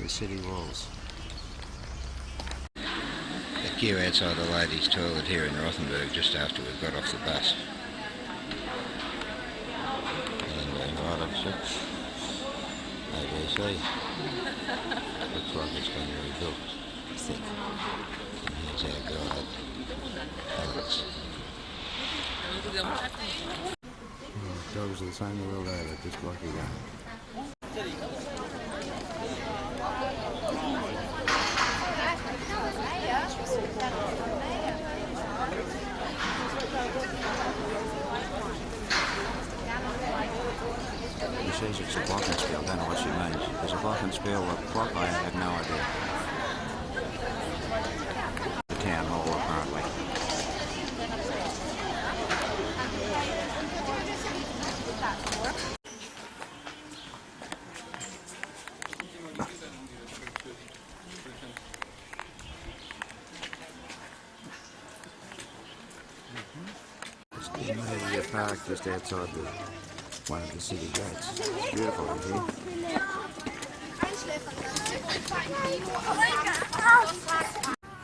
the city walls. The queue outside the ladies' toilet here in Rothenberg just after we got off the bus. And right up 6. ABC. Looks like it's been rebuilt, I think. And here's our guide, Alex. Dogs are the same the world over, just like you go. She says it's a glockenspiel, I don't know what she means. Is a glockenspiel a clock? I have no idea. The town hall, apparently. It's maybe a park just outside one of the city gates. It's beautiful in here.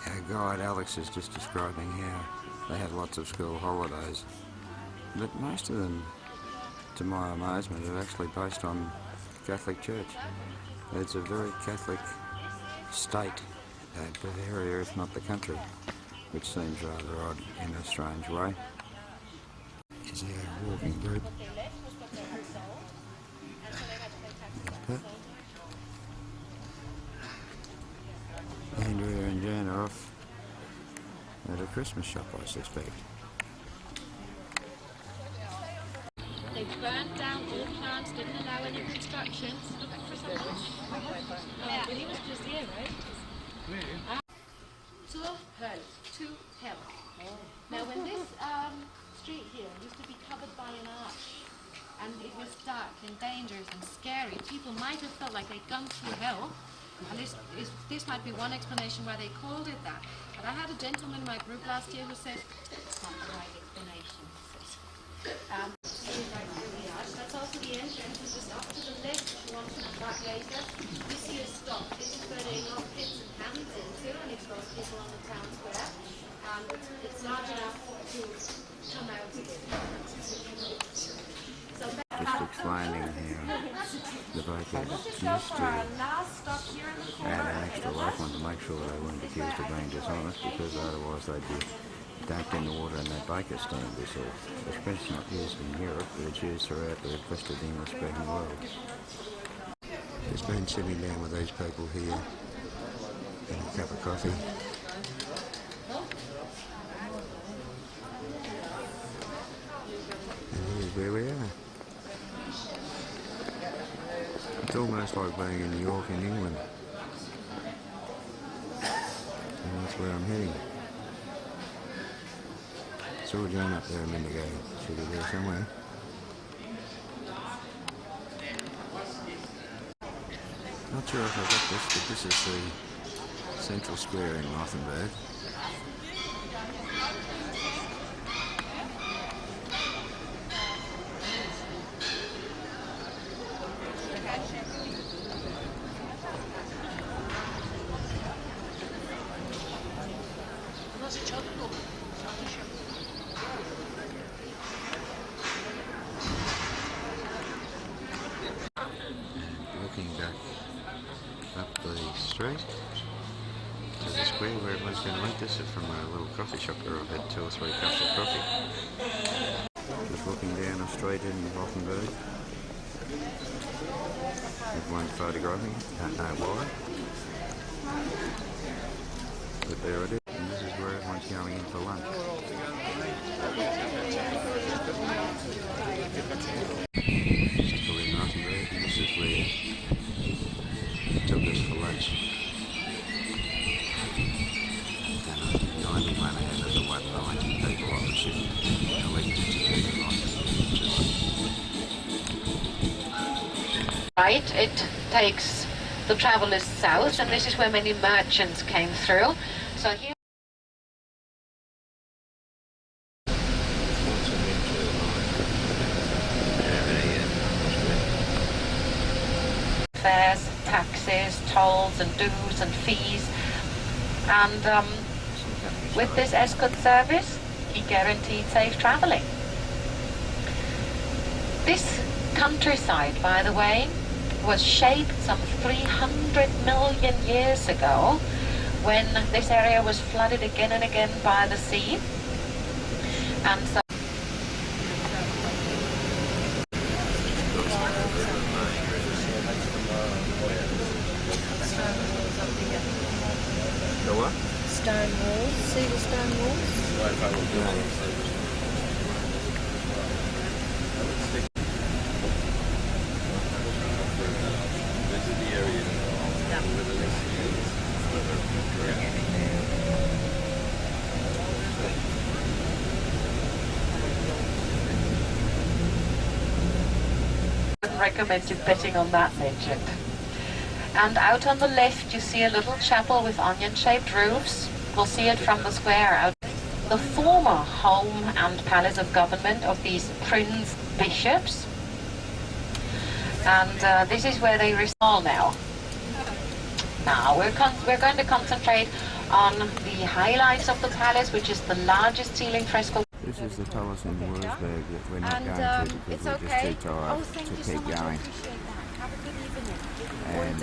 Our guide Alex is just describing how they have lots of school holidays, but most of them, to my amazement, are actually based on Catholic Church. It's a very Catholic state, Bavaria, if not the country, which seems rather odd in a strange way. Is our walking group. Andrea and Jan are off at a Christmas shop, I suspect. They burnt down all plants, didn't allow any construction. He was just here, right? To hell. Now when this street here used to be covered by an arch, and it was dark and dangerous and scary, people might have felt like they'd gone through hell, and this might be one explanation why they called it that. But I had a gentleman in my group last year who said, it's not the right explanation. That's also the entrance, and just up to the left, if you want to look back later, you see a stop. This is where they knock pits and cans into and expose people on the town square. And it's large enough to come out again. So just explaining how the bakers used to add an extra life one to make sure they weren't accused of being dishonest, because otherwise they'd be dunked in the water and their baker stand this off. It's not used in Europe, but it's used throughout the rest of the English-speaking world. Just been sitting down with these people here, getting a cup of coffee. And here's where we are. It's almost like being in New York in England. And that's where I'm heading. Saw John up there a minute ago. Should be there somewhere. Not sure if I got this, but this is the central square in Rothenberg. Looking back up the street to the square where everyone's going to eat. This is from a little coffee shop where I've had 2 or 3 cups of coffee. Just looking down a street in Rothenberg. Everyone's photographing, don't know why. But there it is, and this is where everyone's going in for lunch. Still in Rothenberg, and this is where he took us for lunch. And I think the only one I had is about 90 people on the ship. Right, it takes the travellers south, and this is where many merchants came through. So here fairs, taxes, tolls and dues and fees. And with this escort service, he guaranteed safe traveling. This countryside, by the way, was shaped some 300 million years ago when this area was flooded again and again by the sea. And so The what? Stone walls. See the stone walls? I recommend you betting on that legend. And out on the left you see a little chapel with onion-shaped roofs. We'll see it from the square out. The former home and palace of government of these prince bishops. And this is where they reside now. Now we're going to concentrate on the highlights of the palace, which is the largest ceiling fresco. This is the palace in Wurzburg that we're not going to because we're just too tired to keep going. Have a good evening. And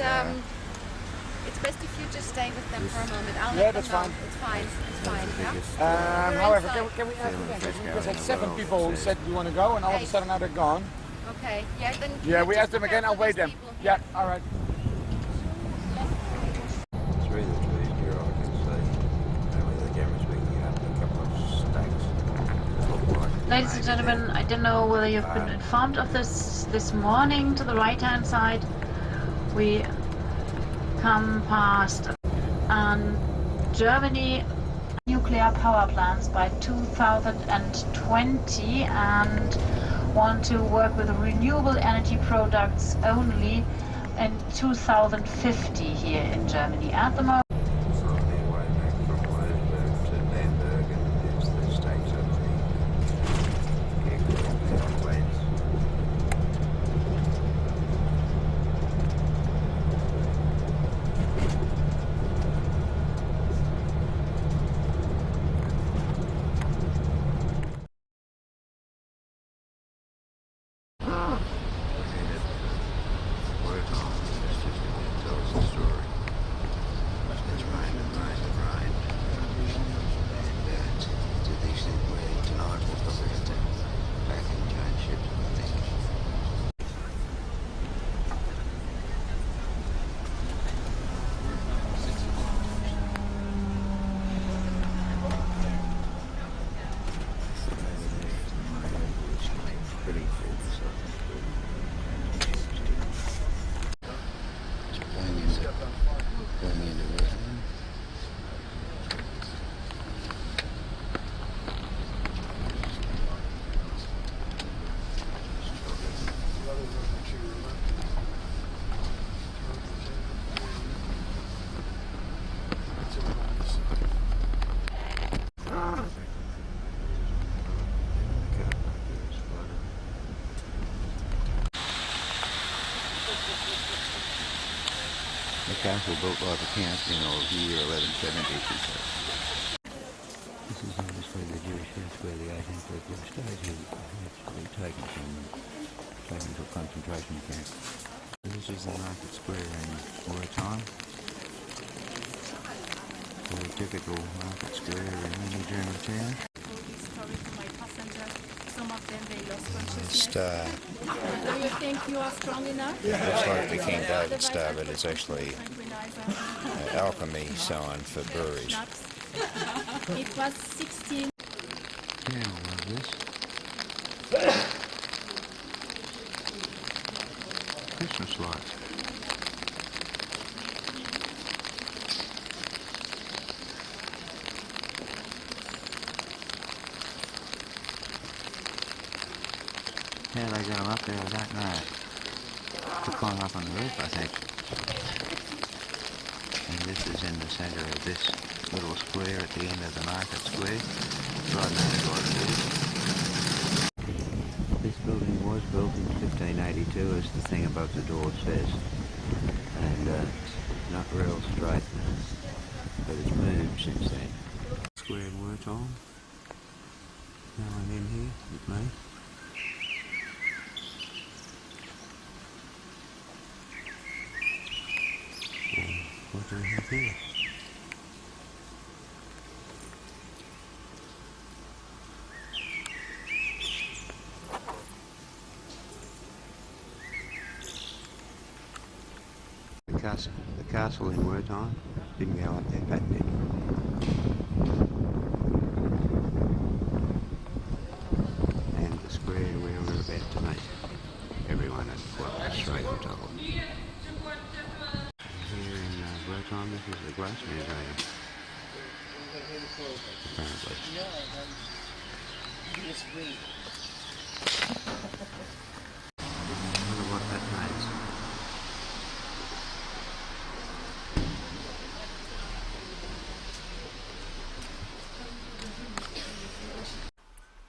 it's best if you just stay with them for a moment. I'll Yeah, let that's them know. fine. It's fine. It's fine. Yeah? biggest, However, inside. can we ask Feeling again? Frisco Because in had the 7 world, people who it said you want to go, and all of a sudden now they're gone. Okay. Yeah. Then. Yeah, we just asked them prepare again. I'll for wait those them. people. Yeah, all right. through the trees here I can see only the camera's picking up a couple of stacks that look like Ladies and gentlemen, I don't know whether you've been informed of this morning. To the right-hand side, we come past Germany nuclear power plants by 2020 and want to work with renewable energy products only in 2050 here in Germany. At the moment, it's on their way back from Wolfsburg to Bamberg, and it's the states of the nuclear plants. The castle built by the Count in the year 1170, she says. This is obviously the Jewish house where the 18th birthday of state had actually taken to a concentration camp. This is the market square in wartime. A typical market square in any German town. Star. Do you think you are strong enough? It looks like the King David star, but it's actually alchemy sign for breweries. It was 16. Yeah, I love this. Christmas lights. How they got them up there, I don't know. To climb up on the roof, I think. And this is in the centre of this little square at the end of the market square. Right in the middle of it. This building was built in 1582, as the thing above the door says. And and not real straight, but it's moved since then. Squared worked on. Now I'm in here with me. What do we have here? The castle in Wertheim didn't go up there back then. And the square where we're about to meet. Everyone had walked straight on top of it. Here in Wertheim, this is the glass museum. Apparently. I wonder what that means.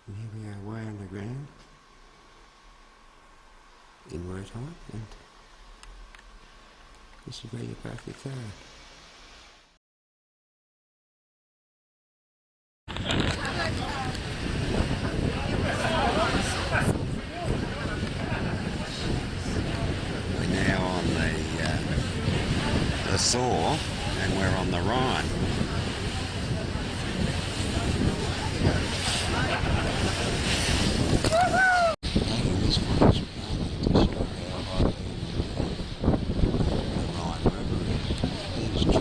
And here we are way underground in Wertheim, and this is where you park your car. We're now on the Thor, and we're on the Rhine. This one's to show how high the Rhine River is. There's trees of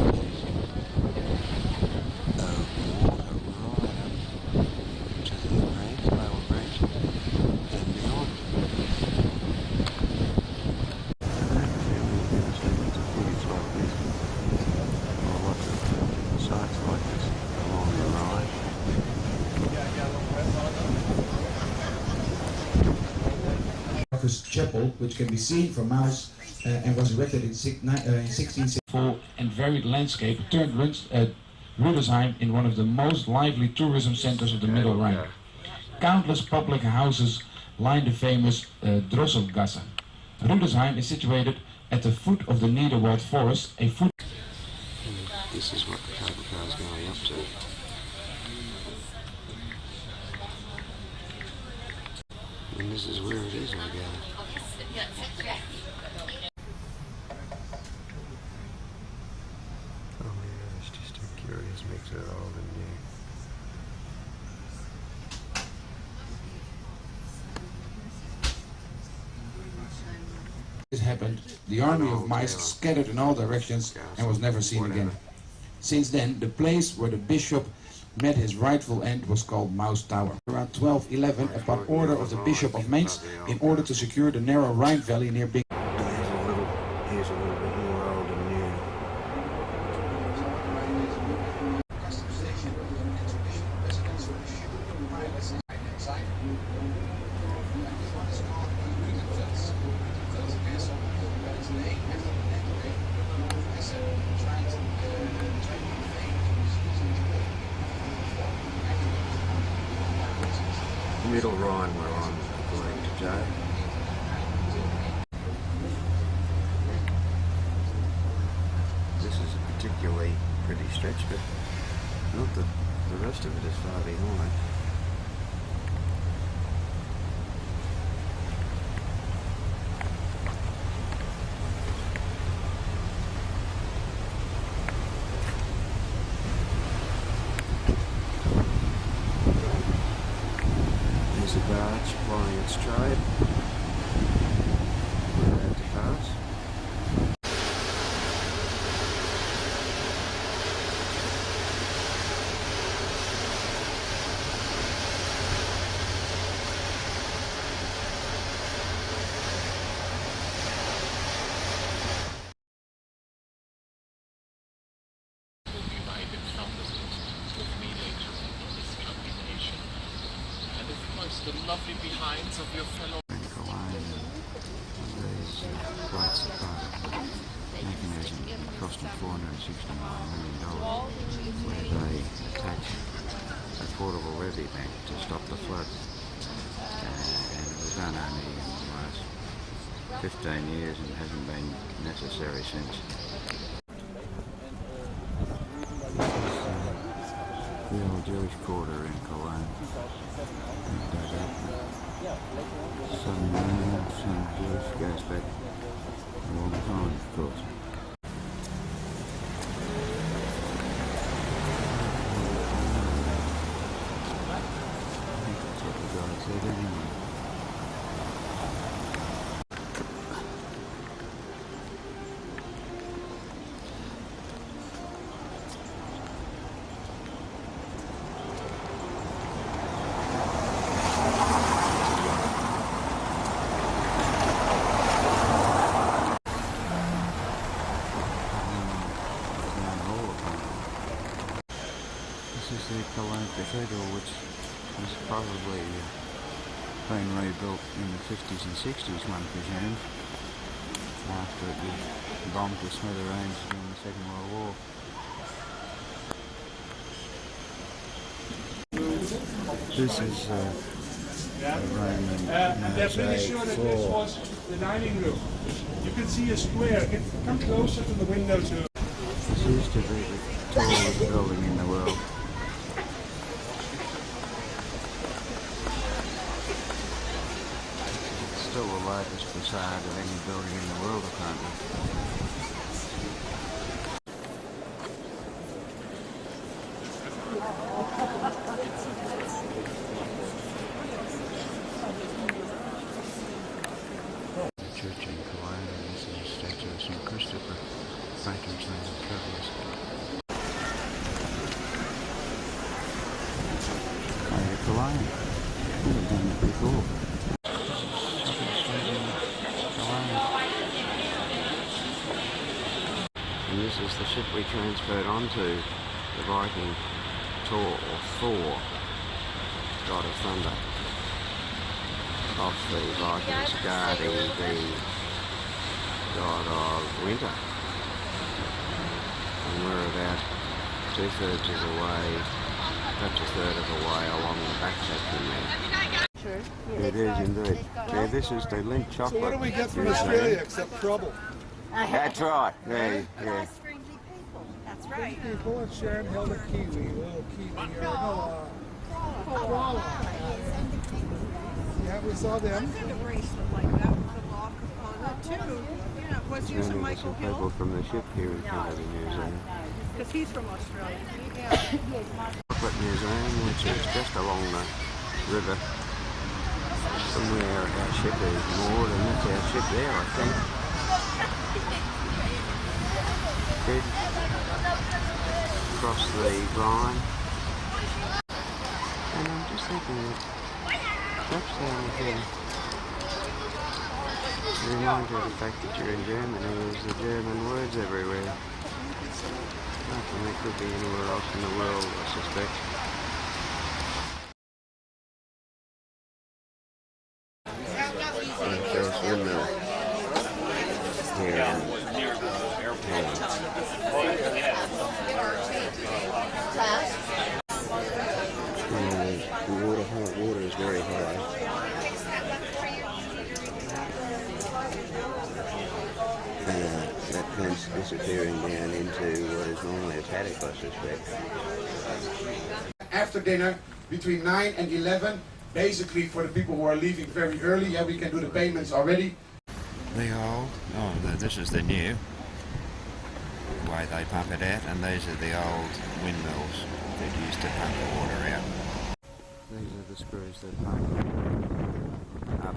water right up to the branch, lower branch, and beyond. Sites like this along the Rhine. Chapel, which can be seen from Maus and was erected in 1664. And varied landscape turned Rudolfsheim in one of the most lively tourism centers of the Middle Rhine. Countless public houses line the famous Drosselgasse. Rudolfsheim is situated at the foot of the Niederwald forest, a foot. This is what the cable car is going up to. And this is where it is, I gather. Oh yeah, it's just a curious mix of old and new. This happened, the army of mice scattered in all directions and was never seen again. Since then, the place where the bishop met his rightful end was called Maus Tower. Around 1211, upon order of the Bishop of Mainz, in order to secure the narrow Rhine valley near Big. Here's a little bit more old and new. Middle Rhine we're on, according to Joe. This is a particularly pretty stretch, but not that the rest of it is far behind. There's a barge plying its trade. We're about to pass. United founders with mediators in this combination. And of course the lovely behinds of your fellow These flights are part of the mechanism cost them $469 million, where they attach a portable levee bank to stop the flood. And it was done only in the last 15 years and hasn't been necessary since. The old Jewish quarter in Cologne. Some Jewish goes back a long time, of course. That's what the guy said anyway. This is the Cologne Cathedral, which was probably been rebuilt in the 50s and 60s, one presumes, after it was bombed to smithereens during the Second World War. This is a Roman I'm pretty sure that this was the dining room. You can see a square. Come closer to the window too. This used to be the tallest building in the world. It's still the largest facade of any building in the world, apparently. Church in Cologne, and this is a statue of St. Christopher, patron saint of travellers. Way to Cologne. We've done that before. Shopping street in Cologne. And this is the ship we transferred onto, the Viking Thor, God of Thunder. Of the Vikings guarding the god of winter. And we're about 2/3 of the way, perhaps 1/3 of the way along the back section there. It is indeed. Yeah, this is the Lindt chocolate. So what do we get from Australia except trouble? That's right. Yeah, yeah. That's right. People and Sharon held a kiwi, a little kiwi here. No, koala. Yeah, we saw them. A bracelet like that with a lock on it too. Yeah, was There's using some Michael people Hill from the ship here in front of the museum. because he's from Australia. Chocolate Museum, which is just along the river from where our ship is moored, and that's our ship there, I think. Good. Across the Rhine. And I'm just thinking that perhaps the reminder of the fact that you're in Germany is the German words everywhere. And they could be anywhere else in the world, I suspect. And first windmill here in the water is very high. That fence disappearing down into what is normally a paddock, I suspect. After dinner, between 9 and 11, basically for the people who are leaving very early, yeah, we can do the payments already. The old, this is the new way they pump it out, and these are the old windmills that used to pump the water out. These are the screws that pump up.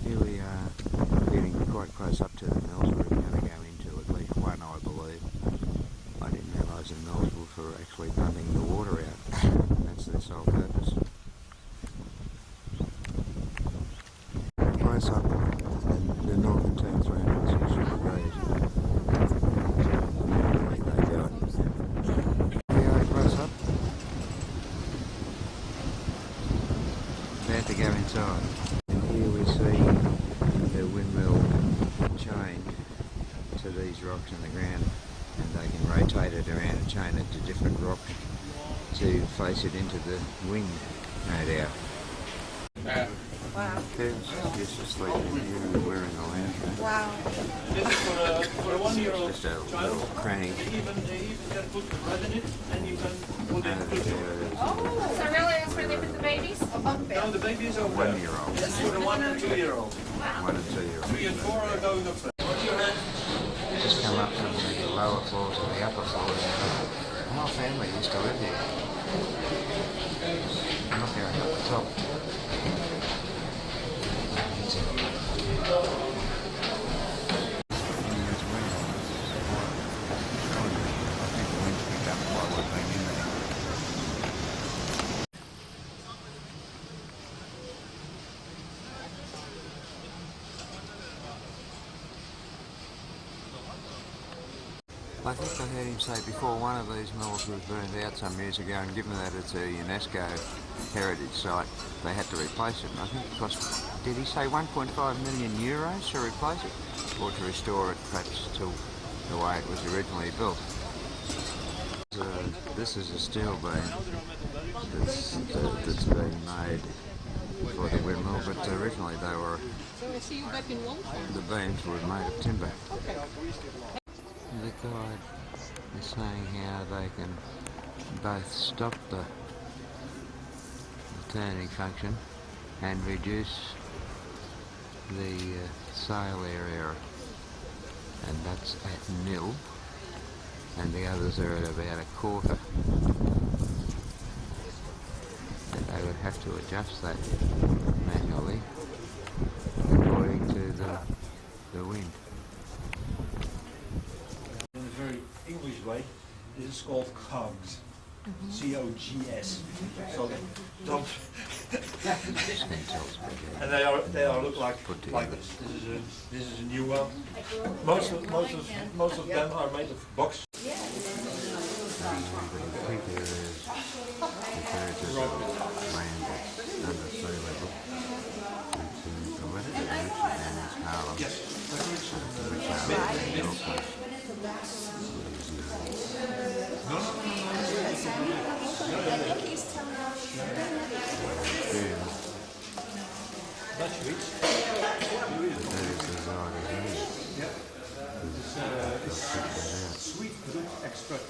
Here we are getting quite close up to the mills. We're going to go into at least one, I believe. I didn't realise the mills were for actually pumping the water out. That's their sole purpose. Close up, and the northern turns around and see sugar graves. Way they do it. Here we close up. About to go inside. And here we see the windmill chained to these rocks in the ground, and they can rotate it around and chain it to different rocks to face it into the wind, no doubt. Wow. Parents used to sleep in here wearing a lantern. Wow. This is for a 1-year-old Just a child. little cranny. They even can put bread in it, and you can put in food. So really that's where they put the babies? No, the baby is over there. 1-year-old. This is for the 1 and 2-year-old. 1 and 2-year-old. 3 and 4 are going up there. What's your hand? Just come up from the lower floor to the upper floor. The whole family used to live here. I'm not going up the top. I think I heard him say before one of these mills was burned out some years ago, and given that it's a UNESCO heritage site, they had to replace it. And I think it cost, did he say 1.5 million euros to replace it? Or to restore it perhaps to the way it was originally built? This is a steel beam that's being made for the windmill, but originally they were, the beams were made of timber. The guide is saying how they can both stop the turning function and reduce the sail area, and that's at nil, and the others are at about a quarter. And they would have to adjust that manually according to the wind. Very English way, this is called cogs. C-O-G-S. So don't. And they are look like this. This is a new one. Most of them are made of box. Sweet fruit extract.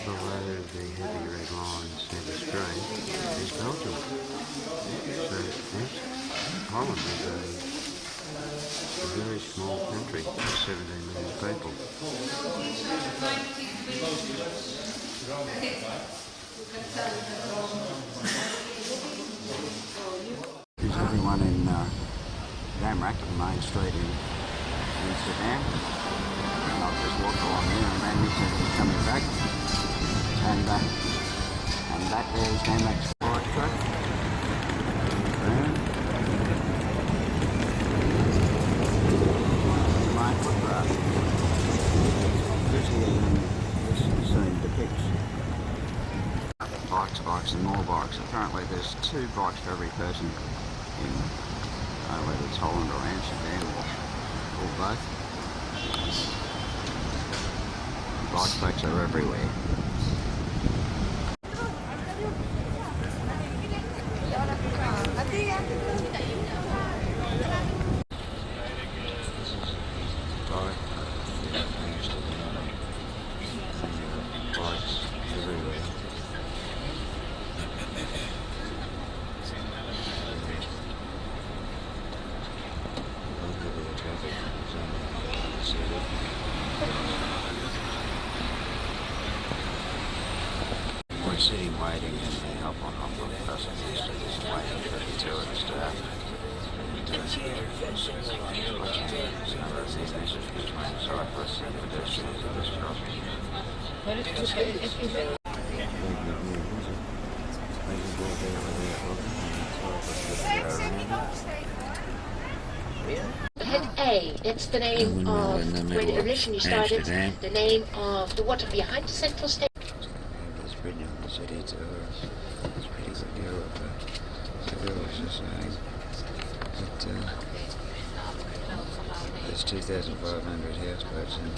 Below the heavy red line centre screen is Belgium. So yes, Holland is a very small country, 17 million people. Is everyone in Damrak, the main street in Amsterdam? And I'll just walk along there and ran into him coming back. And that is Damrak's fire truck. My footpath. This scene depicts bikes and more bikes. Apparently there's 2 bikes for every person in whether it's Holland or Amsterdam or both. Bike tracks are everywhere. We're sitting waiting and hop on buses just waiting for the tourists to happen. Between cyclists and pedestrians at this crossing. Head A, that's the name of where it originally started, the name of the water behind the central station. It's pretty on the city tour. It's pretty good deal of the girls are saying that there's 2,500 houseboats and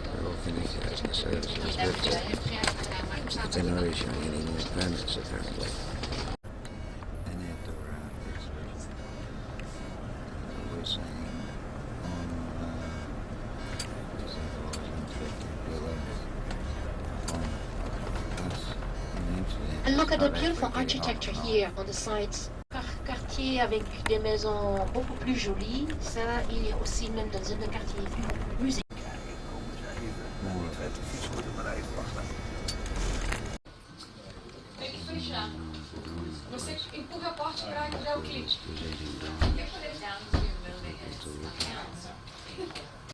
they're all connected to the services, but they're not issuing any more permits apparently. And outdoor art exhibit. We're seeing on And look at the beautiful architecture here on the sides. Quartier avec des maisons beaucoup plus jolies. Ça, il est aussi même dans un quartier musée. Você empurra a porta para entrar o clipe.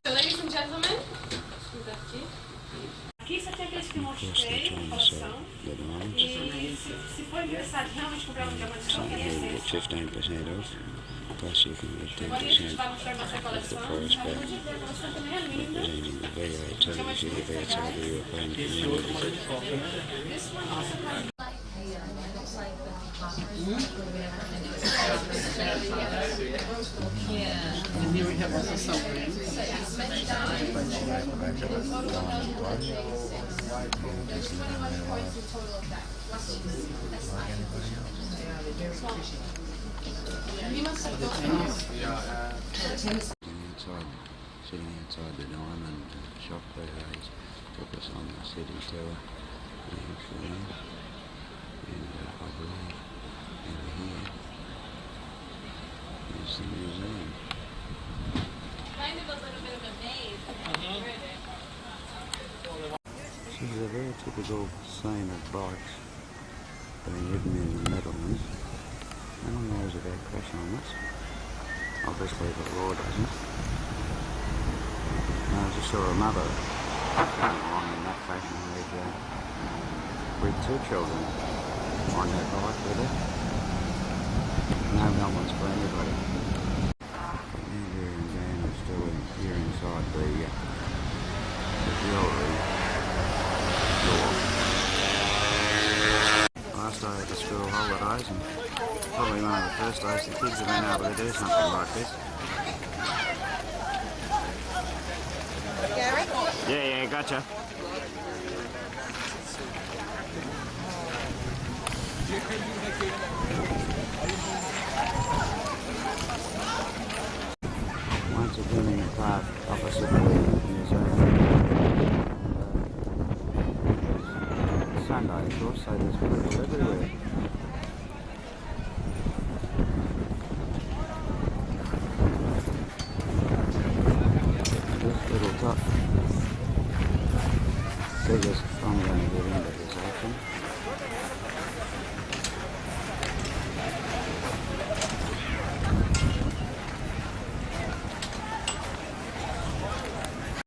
So, ladies and gentlemen, aqui você tem aqueles que eu mostrei, coleção. E se for interessado realmente comprar um diamante, só tem esse. 15% off, plus you can get 10% off the price back. Representing the VA television outside the European community. And here we have also some rings. Sitting outside the diamond shop PAs took us on the city tour. Actually, and I believe over here is the museum. Kind of a little bit of a maze. This is a very typical scene of bikes being hidden in the Netherlands. No one knows about crash helmets. Obviously the law doesn't. I just saw a mother going along in that fashion with two children on her bike with her. No helmets for anybody. Andrew and Dan are still here inside the jewellery store. Last day of the school holidays, and probably one of the first days the kids have been able to do something like this. Gary? Yeah, gotcha. Once again in the park opposite the museum. Sunday, of course, so there's people everywhere. This little top figures I'm going to get into this action.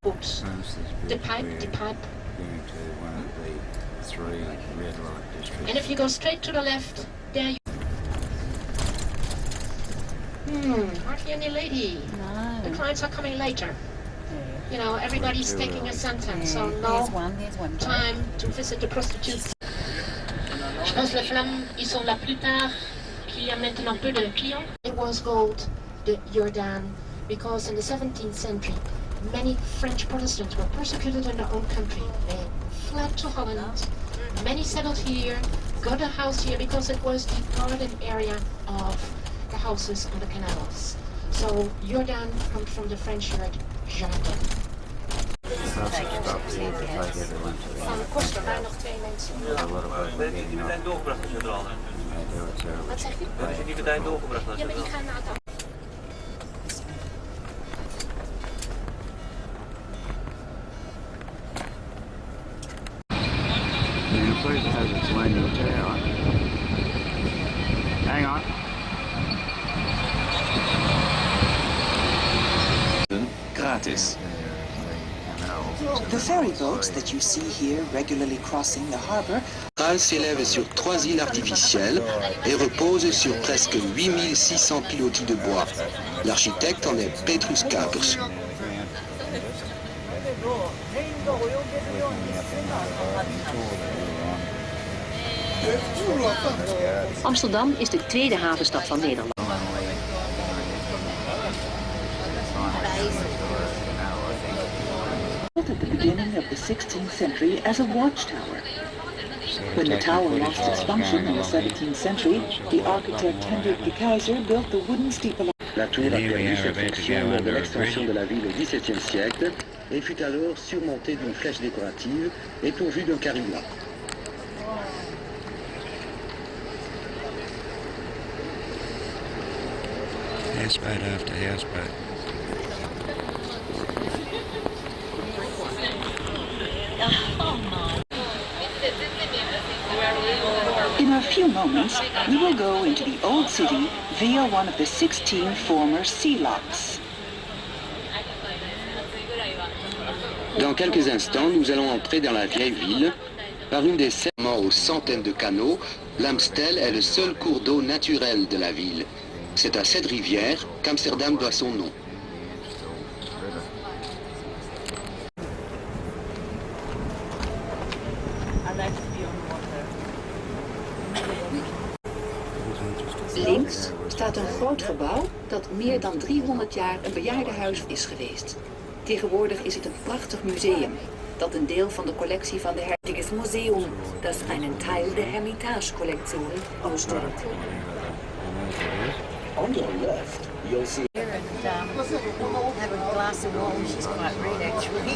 Books. The pipe. Going to one of the 3 red light districts. And if you go straight to the left, there you... hardly any lady. No. The clients are coming later. You know, everybody's taking a sentence, so no There's one. time to visit the prostitutes. Je pense que les flammes, ils sont la plupart qui a maintenant peu de clients. It was called the Jordan because in the 17th century, many French Protestants were persecuted in their own country. They fled to Holland. Many settled here, got a house here because it was the garden area of the houses on the canals. So Jordan comes from the French word jardin. Kost er nog 2 mensen. Ben je die meteen doorgebracht als je er al? Wat zegt u? Ben je die meteen doorgebracht als je Ja, maar er al? ik ga naar het... The place has its linear tower. Hang on. Gratis. The ferry boats that you see here regularly crossing the harbor s'élève sur 3 îles artificielles et repose sur presque 8600 pilotis de bois. L'architecte en est Petrus Capers. Amsterdam is de tweede havenstad van Nederland. Built at the beginning of the 16th century as a watchtower. When the tower lost its function in the 17th century, the architect Hendrik de Keyser built the wooden steeple. La tour a perdu cette fonction lors de l'extension de la ville au XVIIe siècle et fut alors surmontée d'une flèche décorative et pourvue d'un carillon. Houseboat after houseboat. In a few moments, we will go into the old city via one of the 16 former sea locks. Dans quelques instants, nous allons entrer dans la vieille ville par une des aux centaines de canaux. L'Amstel est le seul cours d'eau naturel de la ville. C'est à cette rivière qu'Amsterdam doit son nom. Links staat een groot gebouw dat meer dan 300 jaar een bejaardenhuis is geweest. Tegenwoordig is het een prachtig museum dat een deel van de collectie van de Museum, das einen Teil der Hermitage-Kollektion ausstellt. On your left, you'll see. Here and have a glass of wine. She's quite red actually.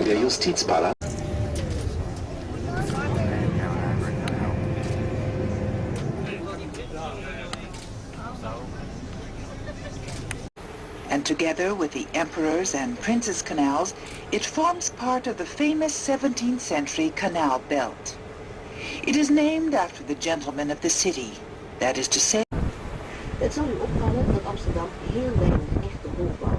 Der Justizpalast. And together with the Emperor's and Prince's canals, it forms part of the famous 17th century canal belt. It is named after the gentleman of the city, that is to say... Het zal u opvallen dat Amsterdam heel weinig echte bouwbouw